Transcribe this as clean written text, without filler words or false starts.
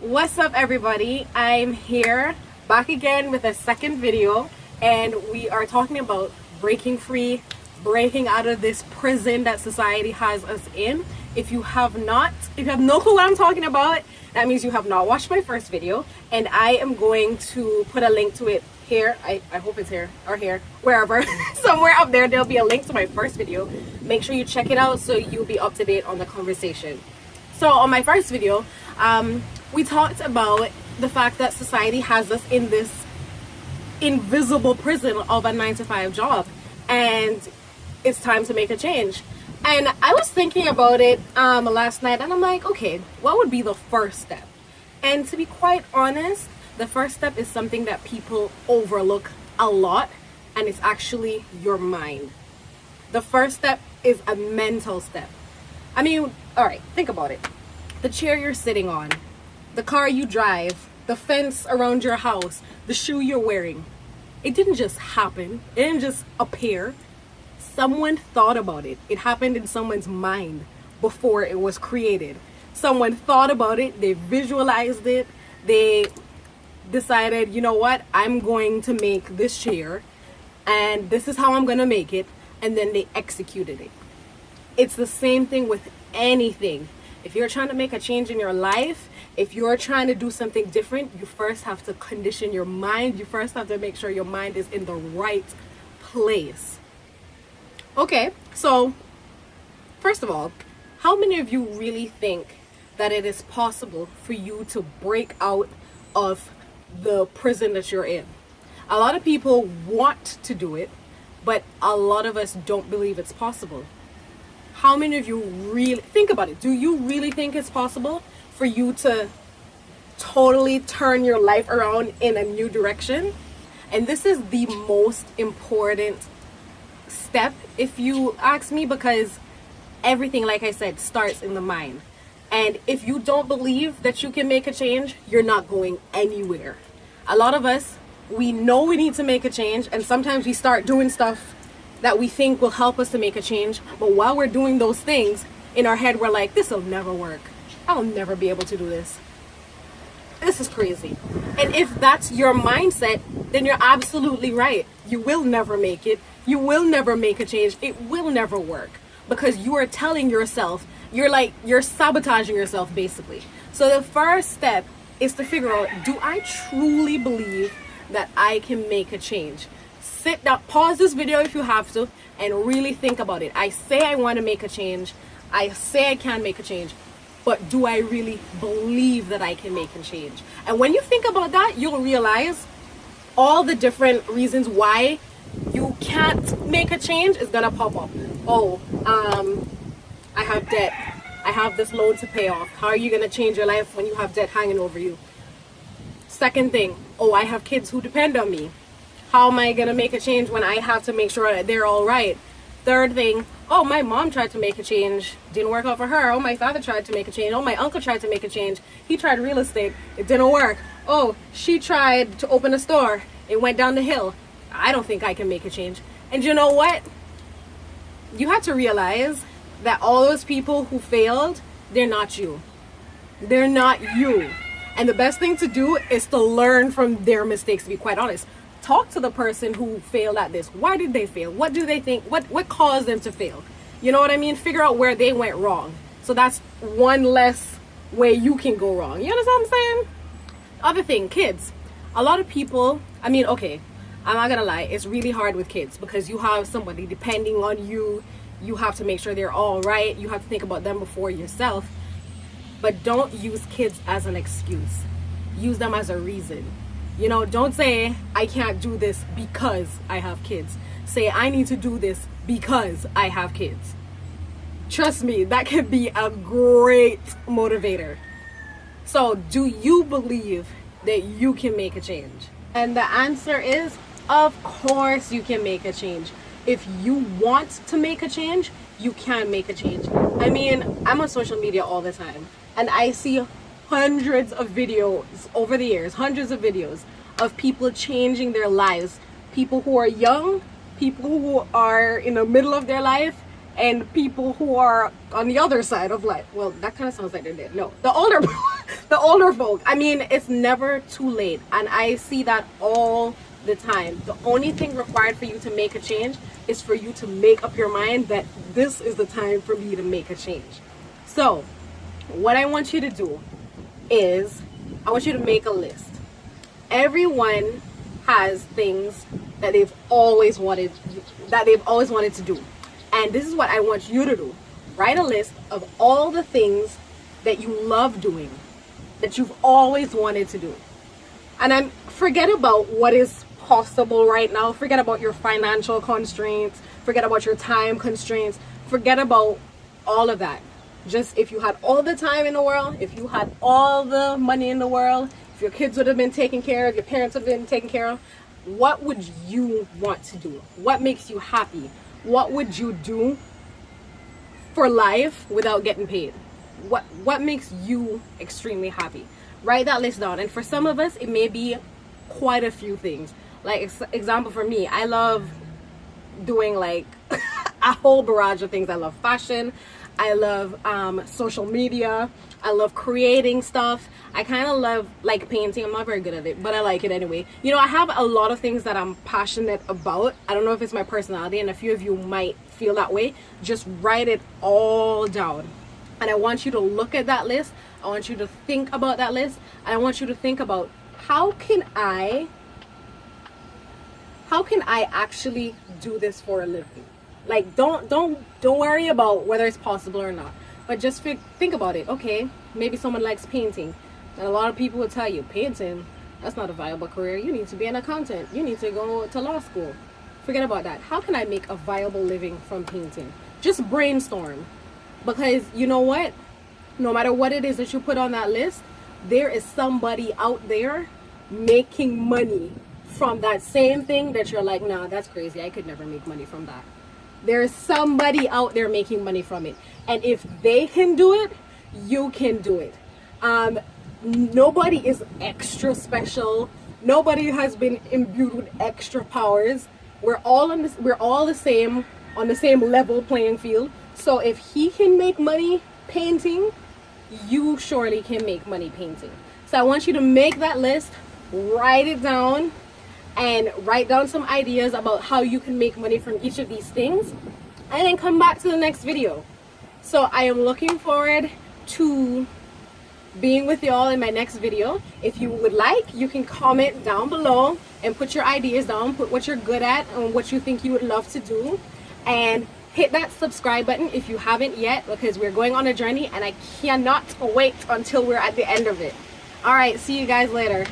What's up, everybody? I'm here back again with a second video, and we are talking about breaking free, breaking out of this prison that society has us in. If you have no clue what I'm talking about, that means you have not watched my first video, and I am going to put a link to it here. I hope it's here or here, wherever. Somewhere up there'll be a link to my first video. Make sure you check it out so you'll be up to date on the conversation. So on my first video, we talked about the fact that society has us in this invisible prison of a 9-to-5 job, and it's time to make a change. And I was thinking about it last night, and I'm like, okay, what would be the first step? And to be quite honest, the first step is something that people overlook a lot, and it's actually your mind. The first step is a mental step. I mean, all right, think about it. The chair you're sitting on, the car you drive, the fence around your house, the shoe you're wearing. It didn't just happen. It didn't just appear. Someone thought about it. It happened in someone's mind before it was created. Someone thought about it. They visualized it. They decided, you know what? I'm going to make this chair, and this is how I'm going to make it. And then they executed it. It's the same thing with anything. If you're trying to make a change in your life, if you're trying to do something different, you first have to condition your mind. You first have to make sure your mind is in the right place. Okay, so first of all, how many of you really think that it is possible for you to break out of the prison that you're in? A lot of people want to do it, but a lot of us don't believe it's possible. How many of you really think about it? Do you really think it's possible for you to totally turn your life around in a new direction? And this is the most important step, if you ask me, because everything, like I said, starts in the mind. And if you don't believe that you can make a change, you're not going anywhere. A lot of us, we know we need to make a change, and sometimes we start doing stuff that we think will help us to make a change, but while we're doing those things, in our head we're like, this will never work. I'll never be able to do this. This is crazy. And if that's your mindset, then you're absolutely right. You will never make it. You will never make a change. It will never work, because you are telling yourself, you're sabotaging yourself basically. So the first step is to figure out, do I truly believe that I can make a change? Sit down, pause this video if you have to, and really think about it. I say I want to make a change. I say I can make a change, but do I really believe that I can make a change? And when you think about that, you'll realize all the different reasons why you can't make a change is gonna pop up. Oh, I have debt. I have this loan to pay off. How are you gonna change your life when you have debt hanging over you? Second thing, oh, I have kids who depend on me. How am I gonna make a change when I have to make sure that they're all right? Third thing, oh, my mom tried to make a change, didn't work out for her. Oh, my father tried to make a change. Oh, my uncle tried to make a change. He tried real estate, it didn't work. Oh, she tried to open a store, it went down the hill. I don't think I can make a change. And you know what? You have to realize that all those people who failed, they're not you. They're not you. And the best thing to do is to learn from their mistakes, to be quite honest. Talk to the person who failed at this. Why did they fail? What do they think? What caused them to fail? You know what I mean? Figure out where they went wrong. So that's one less way you can go wrong. You understand what I'm saying? Other thing, kids. A lot of people, I mean, okay, I'm not gonna lie, it's really hard with kids because you have somebody depending on you. You have to make sure they're all right. You have to think about them before yourself. But don't use kids as an excuse. Use them as a reason. You know, don't say, I can't do this because I have kids. Say, I need to do this because I have kids. Trust me, that can be a great motivator. So, do you believe that you can make a change? And the answer is, of course you can make a change. If you want to make a change, you can make a change. I mean, I'm on social media all the time, and I see hundreds of videos over the years, hundreds of videos of people changing their lives. People who are young, people who are in the middle of their life, and people who are on the other side of life. Well, that kind of sounds like they're dead. No, the older The older folk. I mean, it's never too late. And I see that all the time. The only thing required for you to make a change is for you to make up your mind that this is the time for me to make a change. So, what I want you to do is, I want you to make a list. Everyone has things that they've always wanted to do. And this is what I want you to do. Write a list of all the things that you love doing, that you've always wanted to do. And forget about what is possible right now. Forget about your financial constraints. Forget about your time constraints. Forget about all of that. Just, if you had all the time in the world, if you had all the money in the world, if your kids would have been taken care of, your parents would have been taken care of, what would you want to do? What makes you happy? What would you do for life without getting paid? What makes you extremely happy? Write that list down. And for some of us, it may be quite a few things. Like, example for me, I love doing like a whole barrage of things. I love fashion. I love social media. I love creating stuff. I kind of love like painting. I'm not very good at it, but I like it anyway. You know, I have a lot of things that I'm passionate about. I don't know if it's my personality, and a few of you might feel that way. Just write it all down. And I want you to look at that list. I want you to think about that list. And I want you to think about, how can I actually do this for a living? Like, don't worry about whether it's possible or not, but just think about it. Okay, maybe someone likes painting, and a lot of people will tell you, painting, that's not a viable career. You need to be an accountant. You need to go to law school. Forget about that. How can I make a viable living from painting? Just brainstorm. Because you know what? No matter what it is that you put on that list, there is somebody out there making money from that same thing that you're like, nah, that's crazy. I could never make money from that. There's somebody out there making money from it. And if they can do it, you can do it. Nobody is extra special. Nobody has been imbued with extra powers. We're all the same, on the same level playing field. So if he can make money painting, you surely can make money painting. So I want you to make that list, write it down, and write down some ideas about how you can make money from each of these things, and then come back to the next video. So I am looking forward to being with y'all in my next video. If you would like, you can comment down below and put your ideas down, put what you're good at and what you think you would love to do, and hit that subscribe button if you haven't yet, because we're going on a journey and I cannot wait until we're at the end of it. All right, see you guys later.